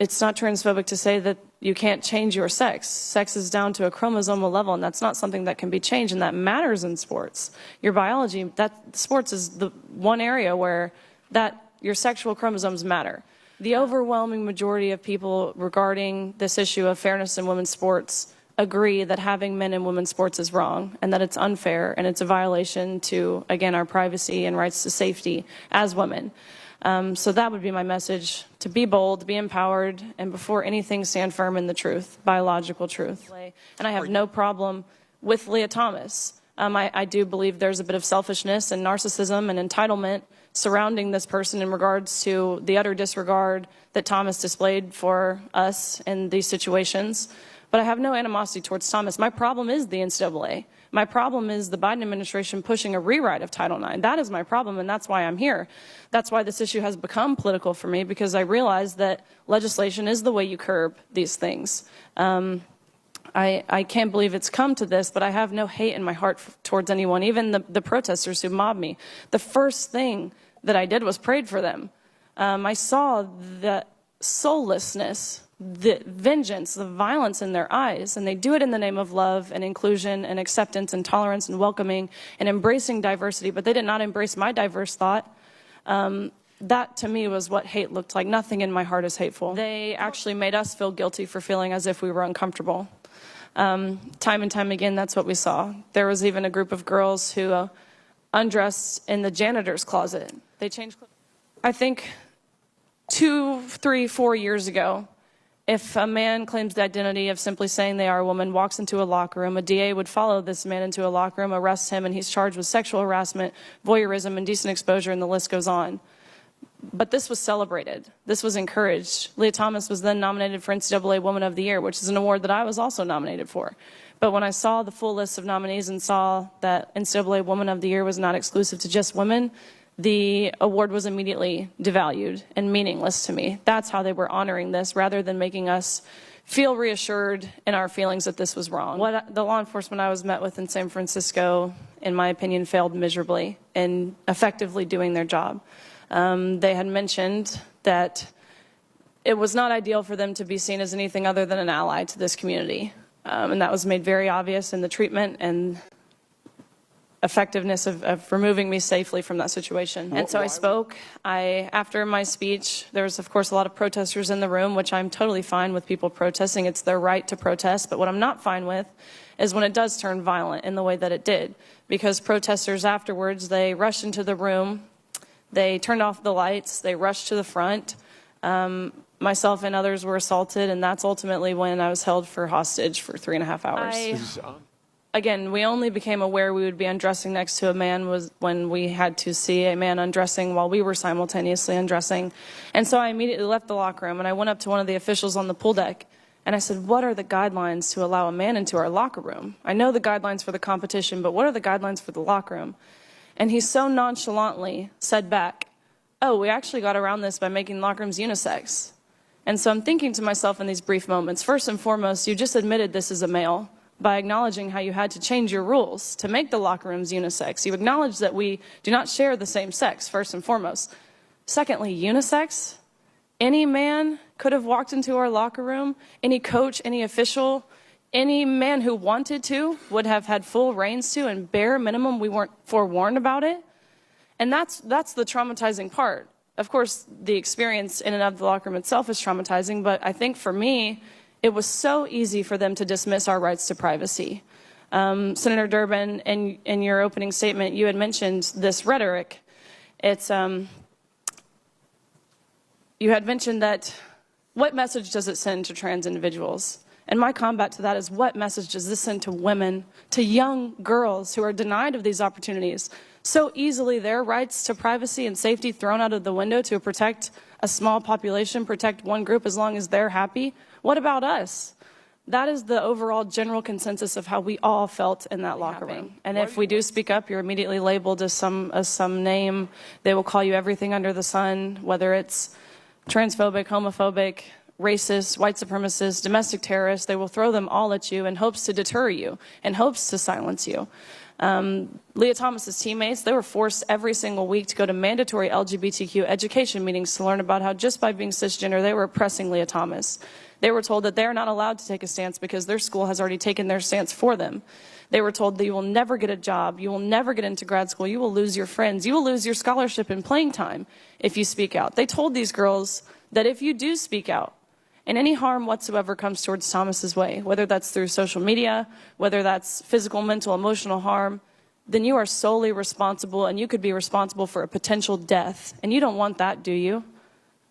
It's not transphobic to say that you can't change your sex. Sex is down to a chromosomal level, and that's not something that can be changed, and that matters in sports. Your biology, sports is the one area where your sexual chromosomes matter. The overwhelming majority of people regarding this issue of fairness in women's sports agree that having men in women's sports is wrong and that it's unfair and it's a violation to, again, our privacy and rights to safety as women. So that would be my message: to be bold, be empowered, and before anything stand firm in the truth, biological truth. And I have no problem with Leah Thomas. I do believe there's a bit of selfishness and narcissism and entitlement surrounding this person in regards to the utter disregard that Thomas displayed for us in these situations. But I have no animosity towards Thomas. My problem is the NCAA. My problem is the Biden administration pushing a rewrite of Title IX. That is my problem, and that's why I'm here. That's why this issue has become political for me, because I realize that legislation is the way you curb these things. I can't believe it's come to this, but I have no hate in my heart towards anyone, even the protesters who mobbed me. The first thing that I did was prayed for them. I saw the soullessness, the vengeance, the violence in their eyes, and they do it in the name of love and inclusion and acceptance and tolerance and welcoming and embracing diversity, but they did not embrace my diverse thought. That to me was what hate looked like. Nothing in my heart is hateful. They actually made us feel guilty for feeling as if we were uncomfortable. Time and time again, that's what we saw. There was even a group of girls who undressed in the janitor's closet. They changed clothes. I think 2, 3, 4 years ago, if a man claims the identity of simply saying they are a woman, walks into a locker room, a DA would follow this man into a locker room, arrest him, and he's charged with sexual harassment, voyeurism, indecent exposure, and the list goes on. But this was celebrated. This was encouraged. Leah Thomas was then nominated for NCAA Woman of the Year, which is an award that I was also nominated for. But when I saw the full list of nominees and saw that NCAA Woman of the Year was not exclusive to just women, the award was immediately devalued and meaningless to me. That's how they were honoring this, rather than making us feel reassured in our feelings that this was wrong. The law enforcement I was met with in San Francisco, in my opinion, failed miserably in effectively doing their job. They had mentioned that it was not ideal for them to be seen as anything other than an ally to this community. And that was made very obvious in the treatment and effectiveness of removing me safely from that situation. And so I spoke. After my speech, there was, of course, a lot of protesters in the room, which I'm totally fine with people protesting. It's their right to protest. But what I'm not fine with is when it does turn violent in the way that it did. Because protesters afterwards, they rushed into the room, they turned off the lights, they rushed to the front. Myself and others were assaulted, and that's ultimately when I was held for hostage for 3.5 hours. Again, we only became aware we would be undressing next to a man was when we had to see a man undressing while we were simultaneously undressing. And so I immediately left the locker room, and I went up to one of the officials on the pool deck, and I said, what are the guidelines to allow a man into our locker room? I know the guidelines for the competition, but what are the guidelines for the locker room? And he so nonchalantly said back, oh, we actually got around this by making locker rooms unisex. And so I'm thinking to myself in these brief moments, first and foremost, you just admitted this is a male by acknowledging how you had to change your rules to make the locker rooms unisex. You acknowledge that we do not share the same sex, first and foremost. Secondly, unisex? Any man could have walked into our locker room, any coach, any official, any man who wanted to would have had full reins to, and bare minimum we weren't forewarned about it. And that's the traumatizing part. Of course, the experience in and of the locker room itself is traumatizing, but I think for me, it was so easy for them to dismiss our rights to privacy. Senator Durbin, in your opening statement, you had mentioned this rhetoric. It's, you had mentioned that, what message does it send to trans individuals? And my combat to that is, what message does this send to women, to young girls who are denied of these opportunities? So easily their rights to privacy and safety thrown out of the window to protect a small population, protect one group as long as they're happy. What about us? That is the overall general consensus of how we all felt in that locker room. And if we do speak up, you're immediately labeled as some name. They will call you everything under the sun, whether it's transphobic, homophobic, racists, white supremacists, domestic terrorists. They will throw them all at you in hopes to deter you, in hopes to silence you. Leah Thomas's teammates, they were forced every single week to go to mandatory LGBTQ education meetings to learn about how just by being cisgender, they were oppressing Leah Thomas. They were told that they are not allowed to take a stance because their school has already taken their stance for them. They were told that you will never get a job, you will never get into grad school, you will lose your friends, you will lose your scholarship and playing time if you speak out. They told these girls that if you do speak out, and any harm whatsoever comes towards Thomas's way, whether that's through social media, whether that's physical, mental, emotional harm, then you are solely responsible, and you could be responsible for a potential death. And you don't want that, do you?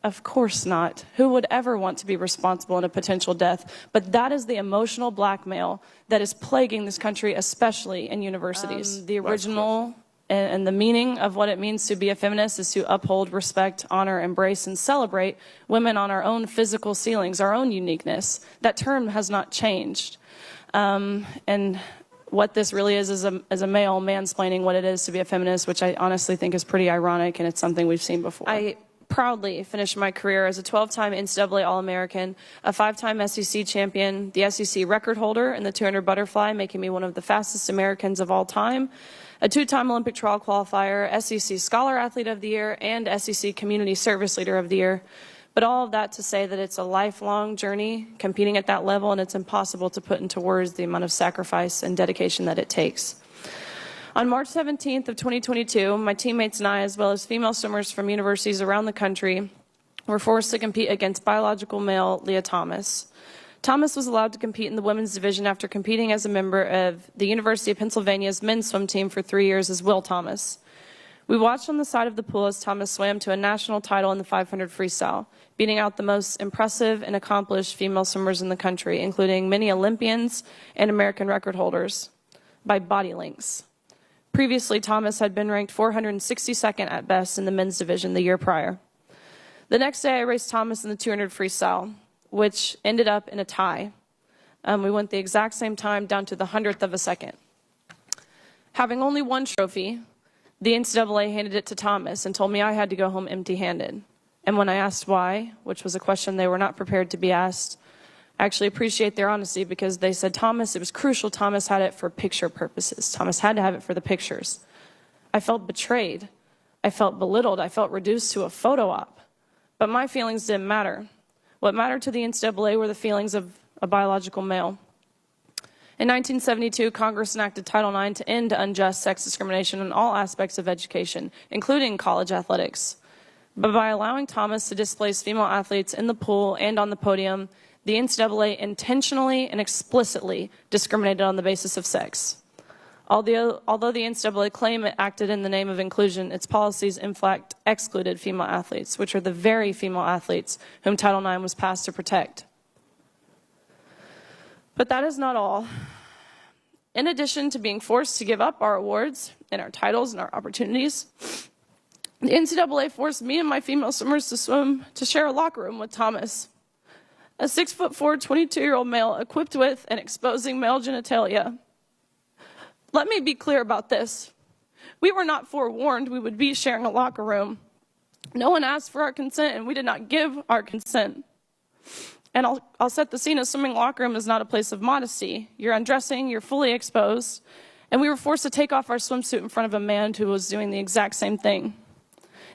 Of course not. Who would ever want to be responsible in a potential death? But that is the emotional blackmail that is plaguing this country, especially in universities. The original and the meaning of what it means to be a feminist is to uphold, respect, honor, embrace, and celebrate women on our own physical ceilings, our own uniqueness. That term has not changed. And what this really is a male mansplaining what it is to be a feminist, which I honestly think is pretty ironic, and it's something we've seen before. I proudly finished my career as a 12-time NCAA All-American, a 5-time SEC champion, the SEC record holder in the 200 butterfly, making me one of the fastest Americans of all time, a 2-time Olympic trial qualifier, SEC Scholar Athlete of the Year, and SEC Community Service Leader of the Year. But all of that to say that it's a lifelong journey competing at that level, and it's impossible to put into words the amount of sacrifice and dedication that it takes. On March 17th of 2022, my teammates and I, as well as female swimmers from universities around the country, were forced to compete against biological male Leah Thomas. Thomas was allowed to compete in the women's division after competing as a member of the University of Pennsylvania's men's swim team for 3 years as Will Thomas. We watched on the side of the pool as Thomas swam to a national title in the 500 freestyle, beating out the most impressive and accomplished female swimmers in the country, including many Olympians and American record holders, by body lengths. Previously, Thomas had been ranked 462nd at best in the men's division the year prior. The next day, I raced Thomas in the 200 freestyle, which ended up in a tie. We went the exact same time down to the 100th of a second. Having only one trophy, the NCAA handed it to Thomas and told me I had to go home empty-handed. And when I asked why, which was a question they were not prepared to be asked, I actually appreciate their honesty because they said, Thomas, it was crucial Thomas had it for picture purposes. Thomas had to have it for the pictures. I felt betrayed. I felt belittled. I felt reduced to a photo op. But my feelings didn't matter. What mattered to the NCAA were the feelings of a biological male. In 1972, Congress enacted Title IX to end unjust sex discrimination in all aspects of education, including college athletics. But by allowing Thomas to displace female athletes in the pool and on the podium, the NCAA intentionally and explicitly discriminated on the basis of sex. Although the NCAA claimed it acted in the name of inclusion, its policies in fact excluded female athletes, which are the very female athletes whom Title IX was passed to protect. But that is not all. In addition to being forced to give up our awards and our titles and our opportunities, the NCAA forced me and my female swimmers to share a locker room with Thomas, a 6'4", 22-year-old male equipped with and exposing male genitalia. Let me be clear about this. We were not forewarned we would be sharing a locker room. No one asked for our consent, and we did not give our consent. And I'll set the scene. A swimming locker room is not a place of modesty. You're undressing, you're fully exposed, and we were forced to take off our swimsuit in front of a man who was doing the exact same thing.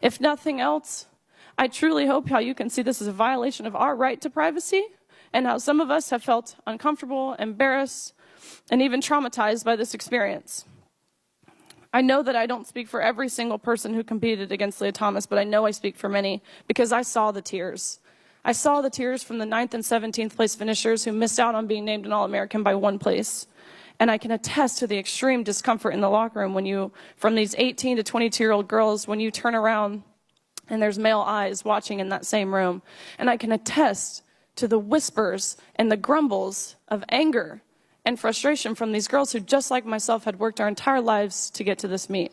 If nothing else, I truly hope how you can see this as a violation of our right to privacy and how some of us have felt uncomfortable, embarrassed, and even traumatized by this experience. I know that I don't speak for every single person who competed against Leah Thomas, but I know I speak for many because I saw the tears. I saw the tears from the 9th and 17th place finishers who missed out on being named an All-American by 1 place. And I can attest to the extreme discomfort in the locker room when you, from these 18 to 22-year-old girls, when you turn around and there's male eyes watching in that same room. And I can attest to the whispers and the grumbles of anger and frustration from these girls who, just like myself, had worked our entire lives to get to this meet.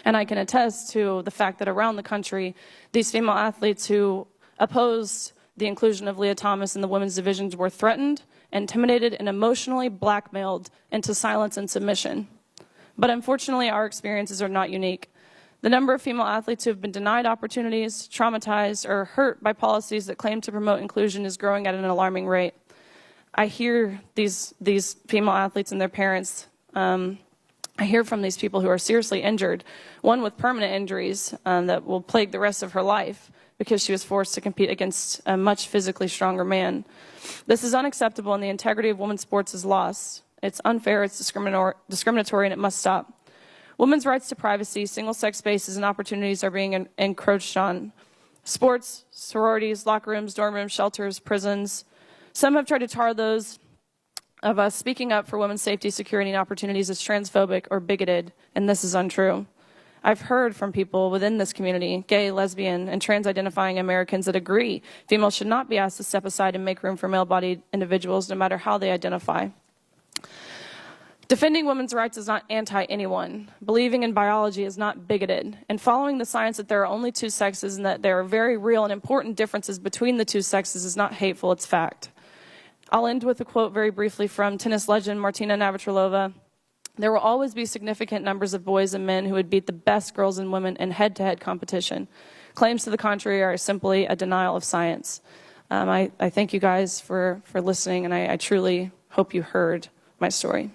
And I can attest to the fact that around the country, these female athletes who opposed the inclusion of Leah Thomas in the women's divisions were threatened, intimidated, and emotionally blackmailed into silence and submission. But unfortunately, our experiences are not unique. The number of female athletes who have been denied opportunities, traumatized, or hurt by policies that claim to promote inclusion is growing at an alarming rate. I hear these female athletes and their parents. I hear from these people who are seriously injured, one with permanent injuries that will plague the rest of her life because she was forced to compete against a much physically stronger man. This is unacceptable, and the integrity of women's sports is lost. It's unfair, it's discriminatory, and it must stop. Women's rights to privacy, single-sex spaces, and opportunities are being encroached on. Sports, sororities, locker rooms, dorm rooms, shelters, prisons. Some have tried to tar those of us speaking up for women's safety, security, and opportunities as transphobic or bigoted, and this is untrue. I've heard from people within this community, gay, lesbian, and trans-identifying Americans, that agree females should not be asked to step aside and make room for male-bodied individuals no matter how they identify. Defending women's rights is not anti-anyone. Believing in biology is not bigoted. And following the science that there are only two sexes and that there are very real and important differences between the two sexes is not hateful, it's fact. I'll end with a quote very briefly from tennis legend Martina Navratilova. There will always be significant numbers of boys and men who would beat the best girls and women in head-to-head competition. Claims to the contrary are simply a denial of science. I thank you guys for listening, and I truly hope you heard my story.